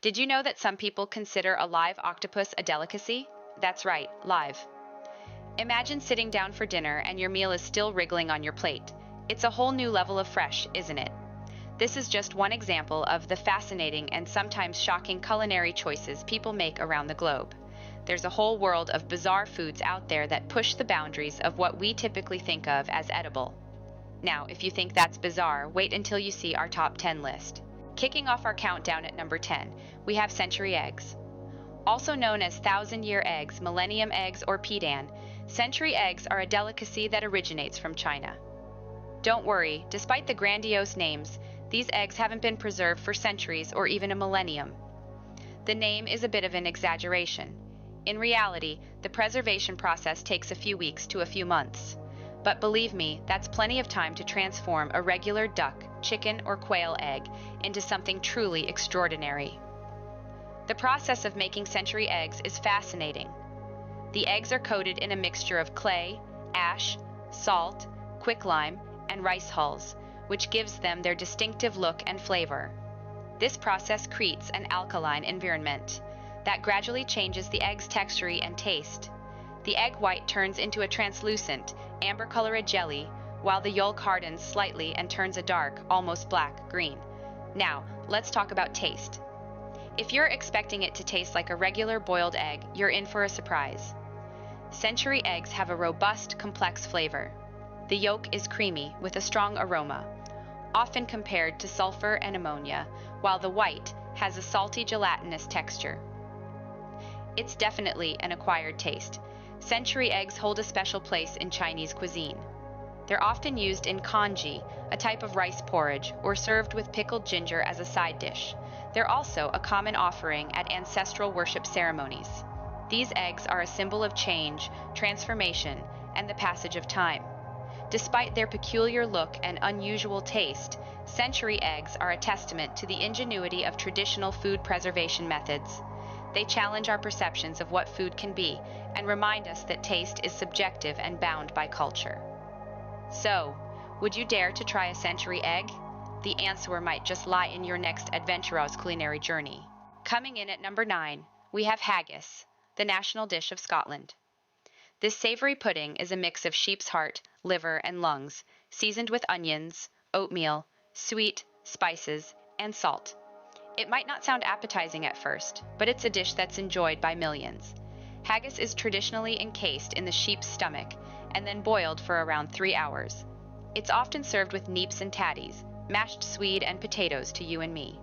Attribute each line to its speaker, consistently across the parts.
Speaker 1: Did you know that some people consider a live octopus a delicacy? That's right, live. Imagine sitting down for dinner and your meal is still wriggling on your plate. It's a whole new level of fresh, isn't it? This is just one example of the fascinating and sometimes shocking culinary choices people make around the globe. There's a whole world of bizarre foods out there that push the boundaries of what we typically think of as edible. Now, if you think that's bizarre, wait until you see our top 10 list. Kicking off our countdown at number 10, we have century eggs. Also known as thousand-year eggs, millennium eggs, or pidan, century eggs are a delicacy that originates from China. Don't worry, despite the grandiose names, these eggs haven't been preserved for centuries or even a millennium. The name is a bit of an exaggeration. In reality, the preservation process takes a few weeks to a few months. But believe me, that's plenty of time to transform a regular duck, chicken, or quail egg into something truly extraordinary. The process of making century eggs is fascinating. The eggs are coated in a mixture of clay, ash, salt, quicklime, and rice hulls, which gives them their distinctive look and flavor. This process creates an alkaline environment that gradually changes the egg's texture and taste. The egg white turns into a translucent, amber-colored jelly, while the yolk hardens slightly and turns a dark, almost black, green. Now, let's talk about taste. If you're expecting it to taste like a regular boiled egg, you're in for a surprise. Century eggs have a robust, complex flavor. The yolk is creamy with a strong aroma, often compared to sulfur and ammonia, while the white has a salty, gelatinous texture. It's definitely an acquired taste. Century eggs hold a special place in Chinese cuisine. They're often used in congee, a type of rice porridge, or served with pickled ginger as a side dish. They're also a common offering at ancestral worship ceremonies. These eggs are a symbol of change, transformation, and the passage of time. Despite their peculiar look and unusual taste, century eggs are a testament to the ingenuity of traditional food preservation methods. They challenge our perceptions of what food can be and remind us that taste is subjective and bound by culture. So, would you dare to try a century egg? The answer might just lie in your next adventurous culinary journey. Coming in at number 9, we have haggis, the national dish of Scotland. This savory pudding is a mix of sheep's heart, liver, and lungs, seasoned with onions, oatmeal, sweet, spices, and salt. It might not sound appetizing at first, but it's a dish that's enjoyed by millions. Haggis is traditionally encased in the sheep's stomach and then boiled for around 3 hours. It's often served with neeps and tatties, mashed swede and potatoes to you and me.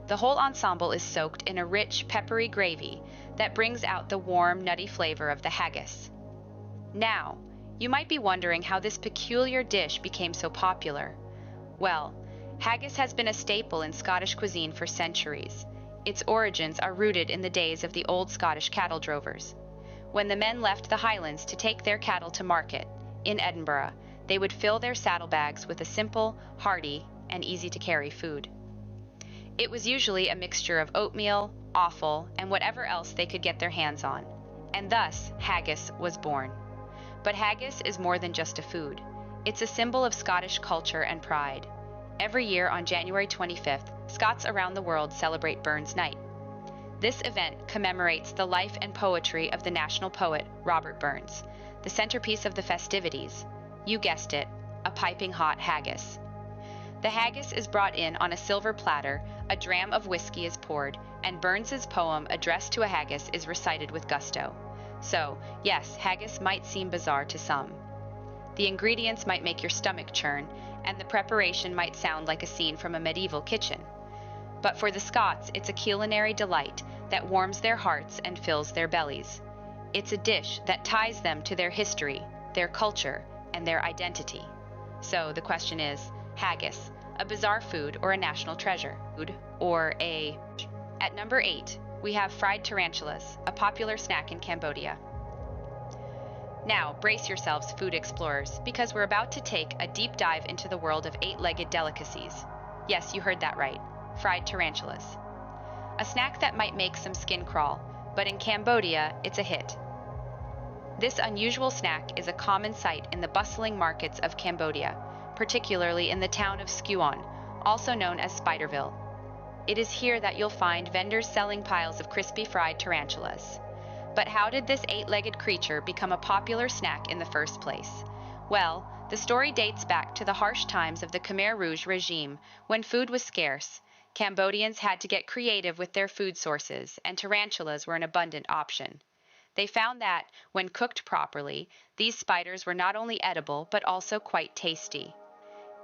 Speaker 1: The whole ensemble is soaked in a rich, peppery gravy that brings out the warm, nutty flavor of the haggis. Now, you might be wondering how this peculiar dish became so popular. Well, haggis has been a staple in Scottish cuisine for centuries. Its origins are rooted in the days of the old Scottish cattle drovers. When the men left the Highlands to take their cattle to market, in Edinburgh, they would fill their saddlebags with a simple, hearty, and easy-to-carry food. It was usually a mixture of oatmeal, offal, and whatever else they could get their hands on. And thus, haggis was born. But haggis is more than just a food. It's a symbol of Scottish culture and pride. Every year on January 25th, Scots around the world celebrate Burns Night. This event commemorates the life and poetry of the national poet, Robert Burns. The centerpiece of the festivities, you guessed it, a piping hot haggis. The haggis is brought in on a silver platter, a dram of whiskey is poured, and Burns's poem addressed to a haggis is recited with gusto. So, yes, haggis might seem bizarre to some. The ingredients might make your stomach churn, and the preparation might sound like a scene from a medieval kitchen. But for the Scots, it's a culinary delight that warms their hearts and fills their bellies. It's a dish that ties them to their history, their culture, and their identity. So the question is, haggis, a bizarre food or a national treasure? At number 8, we have fried tarantulas, a popular snack in Cambodia. Now, brace yourselves, food explorers, because we're about to take a deep dive into the world of 8-legged delicacies. Yes, you heard that right, fried tarantulas. A snack that might make some skin crawl, but in Cambodia, it's a hit. This unusual snack is a common sight in the bustling markets of Cambodia, particularly in the town of Skuon, also known as Spiderville. it is here that you'll find vendors selling piles of crispy fried tarantulas. But how did this eight-legged creature become a popular snack in the first place? Well, the story dates back to the harsh times of the Khmer Rouge regime, when food was scarce. Cambodians had to get creative with their food sources, and tarantulas were an abundant option. They found that, when cooked properly, these spiders were not only edible but also quite tasty.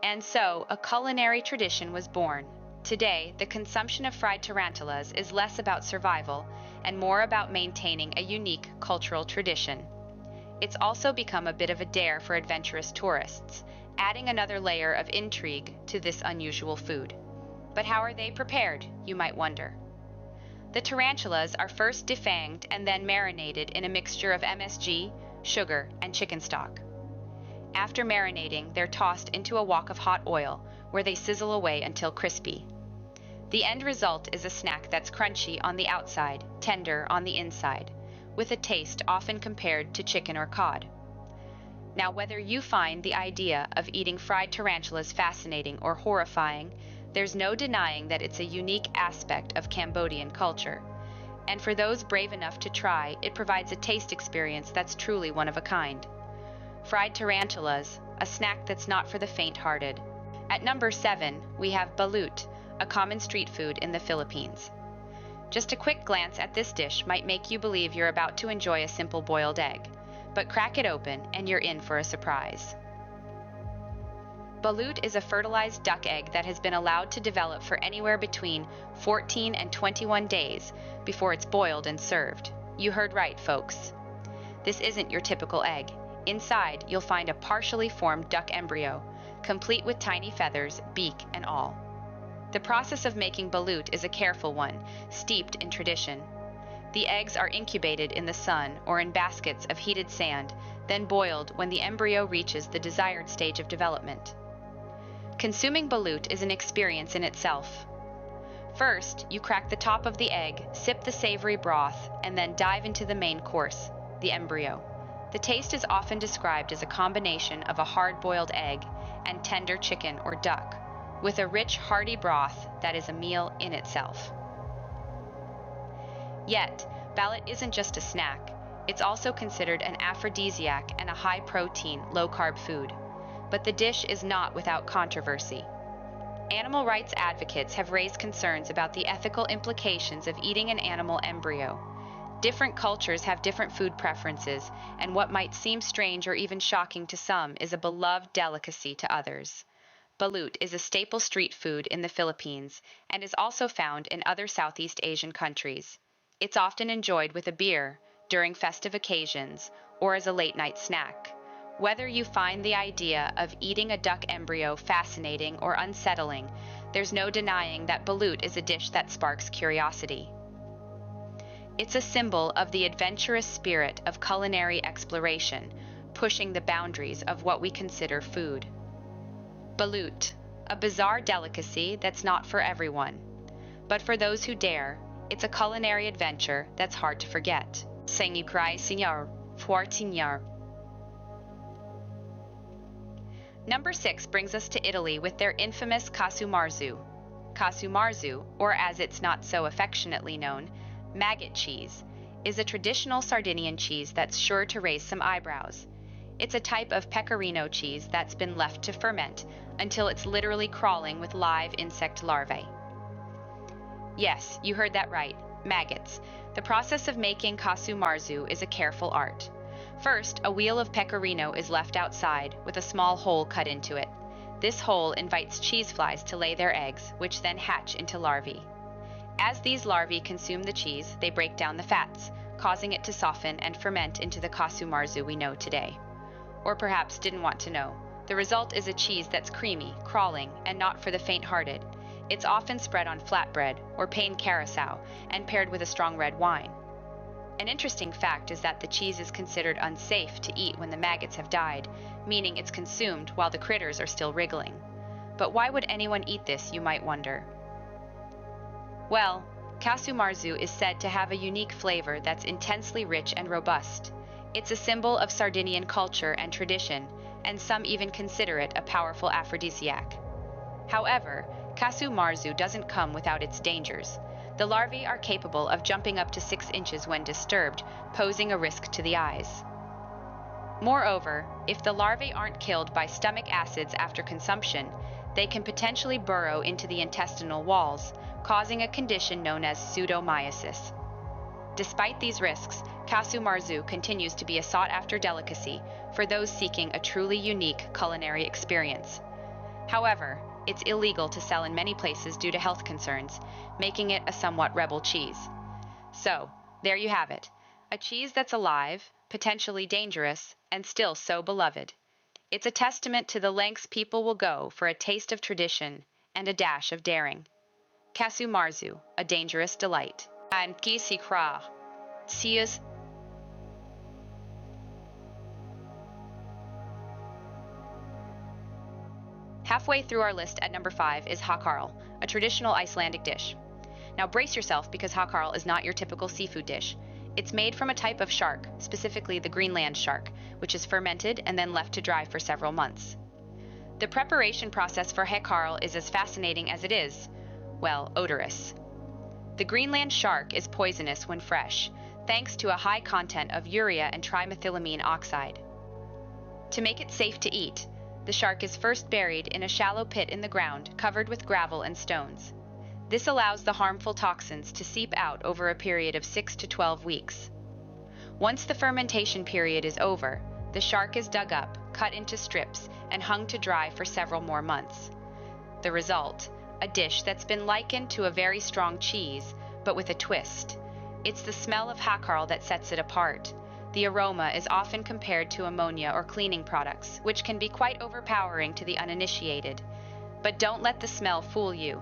Speaker 1: And so, a culinary tradition was born. Today, the consumption of fried tarantulas is less about survival and more about maintaining a unique cultural tradition. It's also become a bit of a dare for adventurous tourists, adding another layer of intrigue to this unusual food. But how are they prepared, you might wonder? The tarantulas are first defanged and then marinated in a mixture of MSG, sugar, and chicken stock. After marinating, they're tossed into a wok of hot oil, where they sizzle away until crispy. The end result is a snack that's crunchy on the outside, tender on the inside, with a taste often compared to chicken or cod. Now, whether you find the idea of eating fried tarantulas fascinating or horrifying, there's no denying that it's a unique aspect of Cambodian culture. And for those brave enough to try, it provides a taste experience that's truly one of a kind. Fried tarantulas, a snack that's not for the faint-hearted. At number 7, we have balut, a common street food in the Philippines. Just a quick glance at this dish might make you believe you're about to enjoy a simple boiled egg, but crack it open and you're in for a surprise. Balut is a fertilized duck egg that has been allowed to develop for anywhere between 14 and 21 days before it's boiled and served. You heard right, folks. This isn't your typical egg. Inside, you'll find a partially formed duck embryo, complete with tiny feathers, beak, and all. The process of making balut is a careful one, steeped in tradition. The eggs are incubated in the sun or in baskets of heated sand, then boiled when the embryo reaches the desired stage of development. Consuming balut is an experience in itself. First, you crack the top of the egg, sip the savory broth, and then dive into the main course, the embryo. The taste is often described as a combination of a hard-boiled egg and tender chicken or duck, with a rich, hearty broth that is a meal in itself. Yet, balut isn't just a snack. It's also considered an aphrodisiac and a high-protein, low-carb food. But the dish is not without controversy. Animal rights advocates have raised concerns about the ethical implications of eating an animal embryo. Different cultures have different food preferences, and what might seem strange or even shocking to some is a beloved delicacy to others. Balut is a staple street food in the Philippines and is also found in other Southeast Asian countries. It's often enjoyed with a beer, during festive occasions, or as a late-night snack. Whether you find the idea of eating a duck embryo fascinating or unsettling, there's no denying that balut is a dish that sparks curiosity. It's a symbol of the adventurous spirit of culinary exploration, pushing the boundaries of what we consider food. Balut, a bizarre delicacy that's not for everyone. But for those who dare, it's a culinary adventure that's hard to forget. Sannakji, Senor, Fortignard. Number 6 brings us to Italy with their infamous Casu Marzu. Casu Marzu, or as it's not so affectionately known, maggot cheese, is a traditional Sardinian cheese that's sure to raise some eyebrows. It's a type of pecorino cheese that's been left to ferment until it's literally crawling with live insect larvae. Yes, you heard that right, maggots. The process of making Casu Marzu is a careful art. First, a wheel of pecorino is left outside with a small hole cut into it. This hole invites cheese flies to lay their eggs, which then hatch into larvae. As these larvae consume the cheese, they break down the fats, causing it to soften and ferment into the Casu Marzu we know today. Or perhaps didn't want to know. The result is a cheese that's creamy, crawling, and not for the faint-hearted. It's often spread on flatbread or pain carousel and paired with a strong red wine. An interesting fact is that the cheese is considered unsafe to eat when the maggots have died, meaning it's consumed while the critters are still wriggling. But why would anyone eat this, you might wonder? Well, Casu Marzu is said to have a unique flavor that's intensely rich and robust. It's a symbol of Sardinian culture and tradition, and some even consider it a powerful aphrodisiac. However, Casu Marzu doesn't come without its dangers. The larvae are capable of jumping up to 6 inches when disturbed, posing a risk to the eyes. Moreover, if the larvae aren't killed by stomach acids after consumption, they can potentially burrow into the intestinal walls, causing a condition known as pseudomyosis. Despite these risks, Casu Marzu continues to be a sought-after delicacy for those seeking a truly unique culinary experience. However, it's illegal to sell in many places due to health concerns, making it a somewhat rebel cheese. So, there you have it. A cheese that's alive, potentially dangerous, and still so beloved. It's a testament to the lengths people will go for a taste of tradition and a dash of daring. Casu Marzu, a dangerous delight. And Gisi Kra. Cheers. Halfway through our list at number 5 is Hakarl, a traditional Icelandic dish. Now brace yourself because Hakarl is not your typical seafood dish. It's made from a type of shark, specifically the Greenland shark, which is fermented and then left to dry for several months. The preparation process for Hakarl is as fascinating as it is, well, odorous. The Greenland shark is poisonous when fresh, thanks to a high content of urea and trimethylamine oxide. To make it safe to eat, the shark is first buried in a shallow pit in the ground covered with gravel and stones. This allows the harmful toxins to seep out over a period of 6 to 12 weeks. Once the fermentation period is over, the shark is dug up, cut into strips, and hung to dry for several more months. The result, a dish that's been likened to a very strong cheese, but with a twist. It's the smell of Hakarl that sets it apart. The aroma is often compared to ammonia or cleaning products, which can be quite overpowering to the uninitiated. But don't let the smell fool you.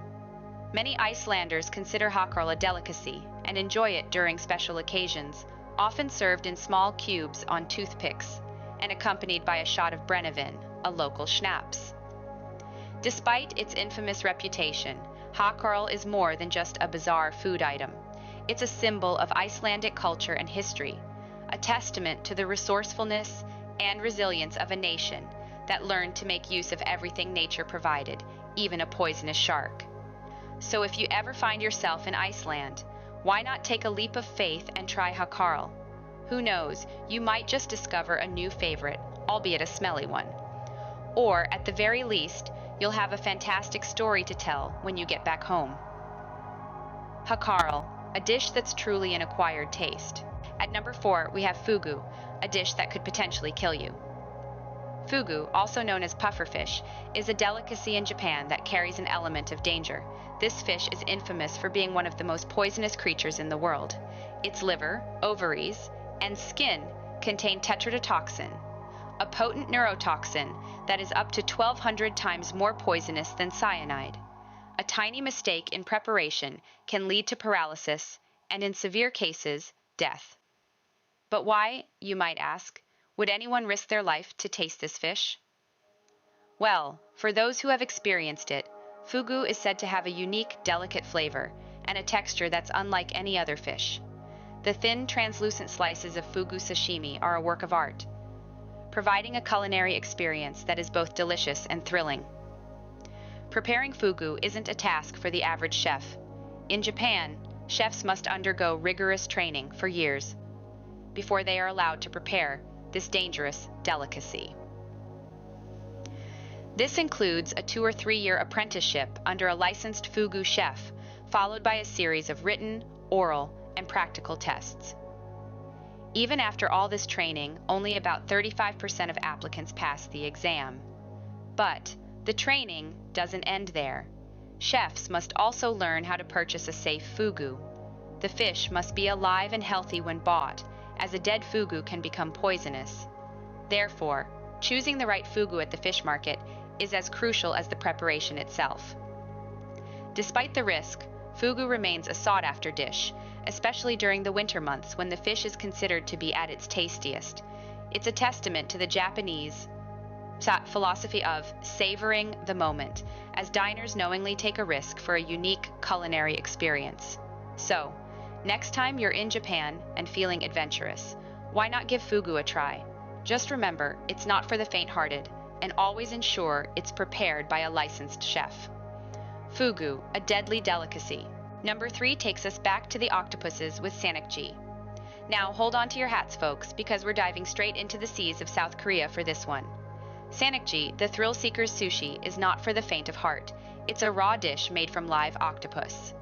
Speaker 1: Many Icelanders consider Hakarl a delicacy and enjoy it during special occasions, often served in small cubes on toothpicks, and accompanied by a shot of Brennivin, a local schnapps. Despite its infamous reputation, Hakarl is more than just a bizarre food item. It's a symbol of Icelandic culture and history, a testament to the resourcefulness and resilience of a nation that learned to make use of everything nature provided, even a poisonous shark. So if you ever find yourself in Iceland, why not take a leap of faith and try Hakarl? Who knows, you might just discover a new favorite, albeit a smelly one. Or, at the very least, you'll have a fantastic story to tell when you get back home. Hakarl, a dish that's truly an acquired taste. At number 4, we have Fugu, a dish that could potentially kill you. Fugu, also known as pufferfish, is a delicacy in Japan that carries an element of danger. This fish is infamous for being one of the most poisonous creatures in the world. Its liver, ovaries, and skin contain tetrodotoxin, a potent neurotoxin that is up to 1,200 times more poisonous than cyanide. A tiny mistake in preparation can lead to paralysis and, in severe cases, death. But why, you might ask, would anyone risk their life to taste this fish? Well, for those who have experienced it, fugu is said to have a unique, delicate flavor and a texture that's unlike any other fish. The thin, translucent slices of fugu sashimi are a work of art, providing a culinary experience that is both delicious and thrilling. Preparing fugu isn't a task for the average chef. In Japan, chefs must undergo rigorous training for years before they are allowed to prepare this dangerous delicacy. This includes a 2 or 3 year apprenticeship under a licensed fugu chef, followed by a series of written, oral, and practical tests. Even after all this training, only about 35% of applicants pass the exam. But the training doesn't end there. Chefs must also learn how to purchase a safe fugu. The fish must be alive and healthy when bought, as a dead fugu can become poisonous. Therefore, choosing the right fugu at the fish market is as crucial as the preparation itself. Despite the risk, fugu remains a sought-after dish, especially during the winter months when the fish is considered to be at its tastiest. It's a testament to the Japanese philosophy of savoring the moment, as diners knowingly take a risk for a unique culinary experience. So, next time you're in Japan and feeling adventurous, why not give fugu a try? Just remember, it's not for the faint-hearted, and always ensure it's prepared by a licensed chef. Fugu, a deadly delicacy. Number 3 takes us back to the octopuses with Sannakji. Now hold on to your hats, folks, because we're diving straight into the seas of South Korea for this one. Sannakji, the thrill seeker's sushi, is not for the faint of heart. It's a raw dish made from live octopus.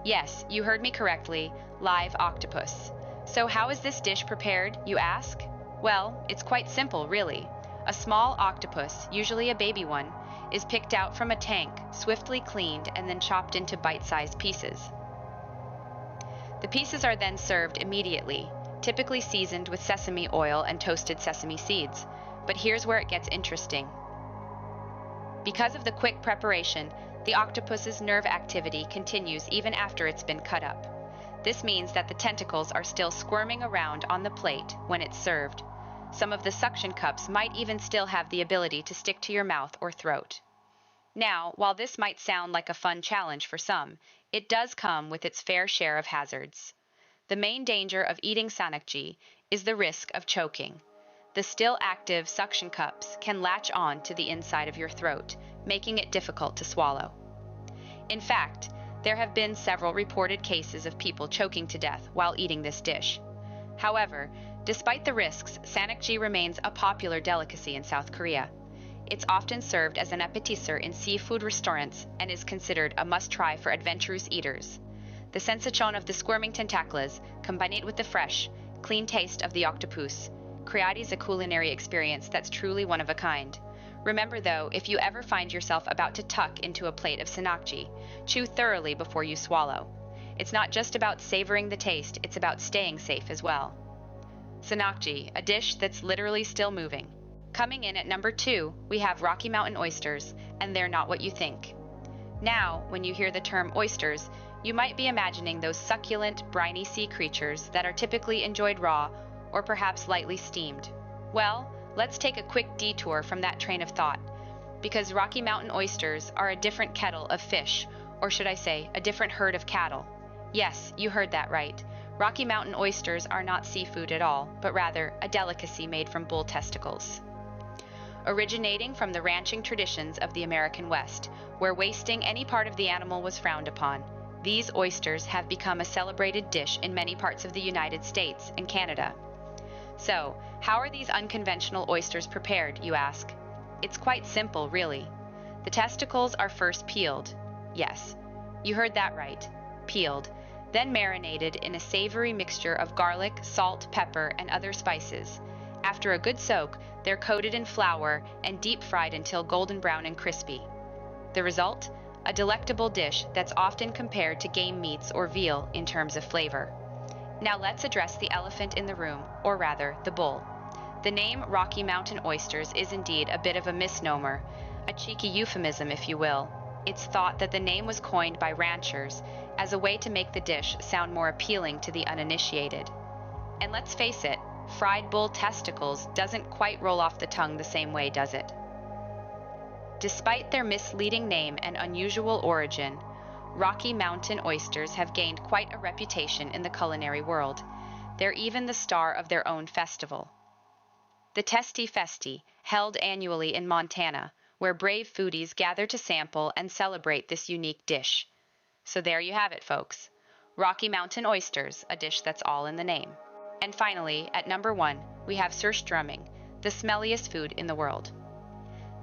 Speaker 1: Yes, you heard me correctly, live octopus. So how is this dish prepared, you ask? Well, it's quite simple, really. A small octopus, usually a baby one, is picked out from a tank, swiftly cleaned, and then chopped into bite-sized pieces. The pieces are then served immediately, typically seasoned with sesame oil and toasted sesame seeds. But here's where it gets interesting. Because of the quick preparation, the octopus's nerve activity continues even after it's been cut up. This means that the tentacles are still squirming around on the plate when it's served. Some of the suction cups might even still have the ability to stick to your mouth or throat. Now, while this might sound like a fun challenge for some, it does come with its fair share of hazards. The main danger of eating Sannakji is the risk of choking. The still active suction cups can latch on to the inside of your throat, making it difficult to swallow. In fact, there have been several reported cases of people choking to death while eating this dish. However, despite the risks, Sannakji remains a popular delicacy in South Korea. It's often served as an appetizer in seafood restaurants and is considered a must-try for adventurous eaters. The sensation of the squirming tentacles, combined with the fresh, clean taste of the octopus, creates a culinary experience that's truly one of a kind. Remember though, if you ever find yourself about to tuck into a plate of Sannakji, chew thoroughly before you swallow. It's not just about savoring the taste, it's about staying safe as well. Sannakji, a dish that's literally still moving. Coming in at number 2, we have Rocky Mountain oysters, and they're not what you think. Now, when you hear the term oysters, you might be imagining those succulent, briny sea creatures that are typically enjoyed raw or perhaps lightly steamed. Well, let's take a quick detour from that train of thought, because Rocky Mountain oysters are a different kettle of fish, or should I say, a different herd of cattle. Yes, you heard that right. Rocky Mountain oysters are not seafood at all, but rather a delicacy made from bull testicles. Originating from the ranching traditions of the American West, where wasting any part of the animal was frowned upon, these oysters have become a celebrated dish in many parts of the United States and Canada. So, how are these unconventional oysters prepared, you ask? It's quite simple, really. The testicles are first peeled. Yes, you heard that right. Peeled, then marinated in a savory mixture of garlic, salt, pepper, and other spices. After a good soak, they're coated in flour and deep fried until golden brown and crispy. The result? A delectable dish that's often compared to game meats or veal in terms of flavor. Now let's address the elephant in the room, or rather, the bull. The name Rocky Mountain oysters is indeed a bit of a misnomer, a cheeky euphemism if you will. It's thought that the name was coined by ranchers as a way to make the dish sound more appealing to the uninitiated. And let's face it, fried bull testicles doesn't quite roll off the tongue the same way, does it? Despite their misleading name and unusual origin, Rocky Mountain oysters have gained quite a reputation in the culinary world. They're even the star of their own festival, the Testy Festi, held annually in Montana, where brave foodies gather to sample and celebrate this unique dish. So there you have it, folks. Rocky Mountain oysters, a dish that's all in the name. And finally, at number 1, we have Surströmming, the smelliest food in the world.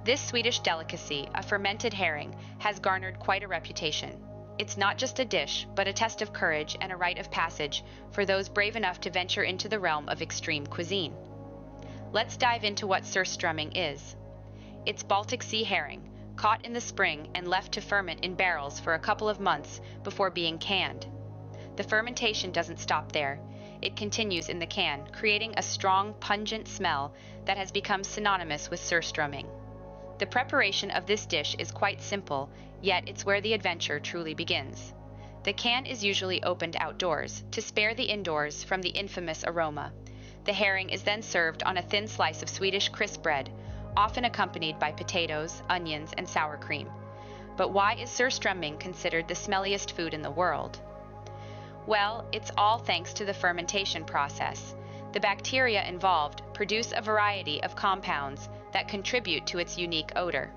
Speaker 1: This Swedish delicacy, a fermented herring, has garnered quite a reputation. It's not just a dish, but a test of courage and a rite of passage for those brave enough to venture into the realm of extreme cuisine. Let's dive into what Surströmming is. It's Baltic Sea herring, caught in the spring and left to ferment in barrels for a couple of months before being canned. The fermentation doesn't stop there. It continues in the can, creating a strong, pungent smell that has become synonymous with Surströmming. The preparation of this dish is quite simple, yet it's where the adventure truly begins. The can is usually opened outdoors, to spare the indoors from the infamous aroma. The herring is then served on a thin slice of Swedish crisp bread, often accompanied by potatoes, onions, and sour cream. But why is Surströmming considered the smelliest food in the world? Well, it's all thanks to the fermentation process. The bacteria involved produce a variety of compounds that contribute to its unique odor.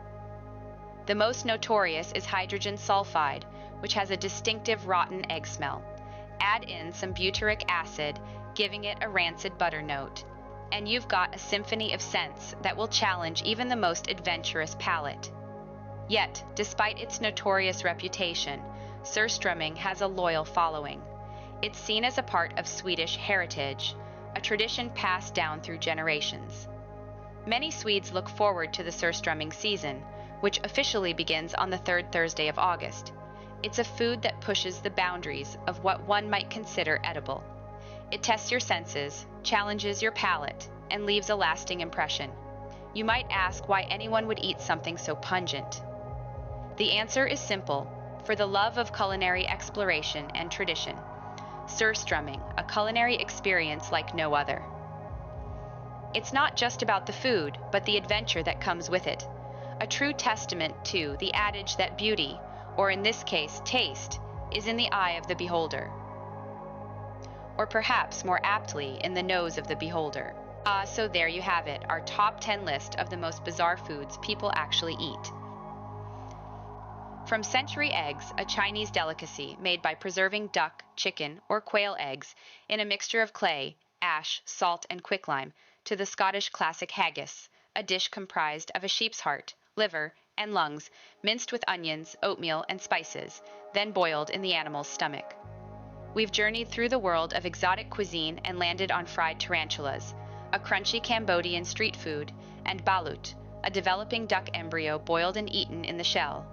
Speaker 1: The most notorious is hydrogen sulfide, which has a distinctive rotten egg smell. Add in some butyric acid, giving it a rancid butter note, and you've got a symphony of scents that will challenge even the most adventurous palate. Yet, despite its notorious reputation, Surströmming has a loyal following. It's seen as a part of Swedish heritage, a tradition passed down through generations. Many Swedes look forward to the Surströmming season, which officially begins on the third Thursday of August. It's a food that pushes the boundaries of what one might consider edible. It tests your senses, challenges your palate, and leaves a lasting impression. You might ask why anyone would eat something so pungent. The answer is simple: for the love of culinary exploration and tradition. Surströmming, a culinary experience like no other. It's not just about the food, but the adventure that comes with it. A true testament to the adage that beauty, or in this case, taste, is in the eye of the beholder. Or perhaps more aptly, in the nose of the beholder. So there you have it, our top 10 list of the most bizarre foods people actually eat. From century eggs, a Chinese delicacy made by preserving duck, chicken, or quail eggs in a mixture of clay, ash, salt, and quicklime, to the Scottish classic haggis, a dish comprised of a sheep's heart, liver, and lungs, minced with onions, oatmeal, and spices, then boiled in the animal's stomach. We've journeyed through the world of exotic cuisine and landed on fried tarantulas, a crunchy Cambodian street food, and balut, a developing duck embryo boiled and eaten in the shell,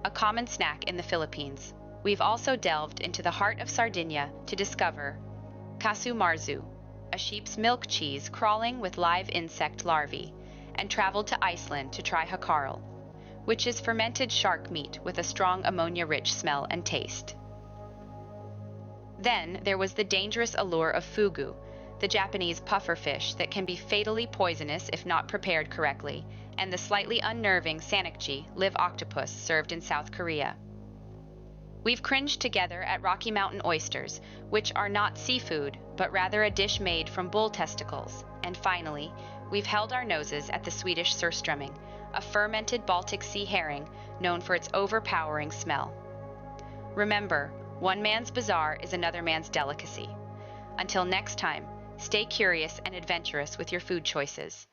Speaker 1: a common snack in the Philippines. We've also delved into the heart of Sardinia to discover Casu Marzu, a sheep's milk cheese crawling with live insect larvae, and traveled to Iceland to try Hakarl, which is fermented shark meat with a strong ammonia-rich smell and taste. Then there was the dangerous allure of fugu, the Japanese puffer fish that can be fatally poisonous if not prepared correctly, and the slightly unnerving Sannakji, live octopus served in South Korea. We've cringed together at Rocky Mountain oysters, which are not seafood, but rather a dish made from bull testicles. And finally, we've held our noses at the Swedish Surströmming, a fermented Baltic Sea herring known for its overpowering smell. Remember, one man's bizarre is another man's delicacy. Until next time, stay curious and adventurous with your food choices.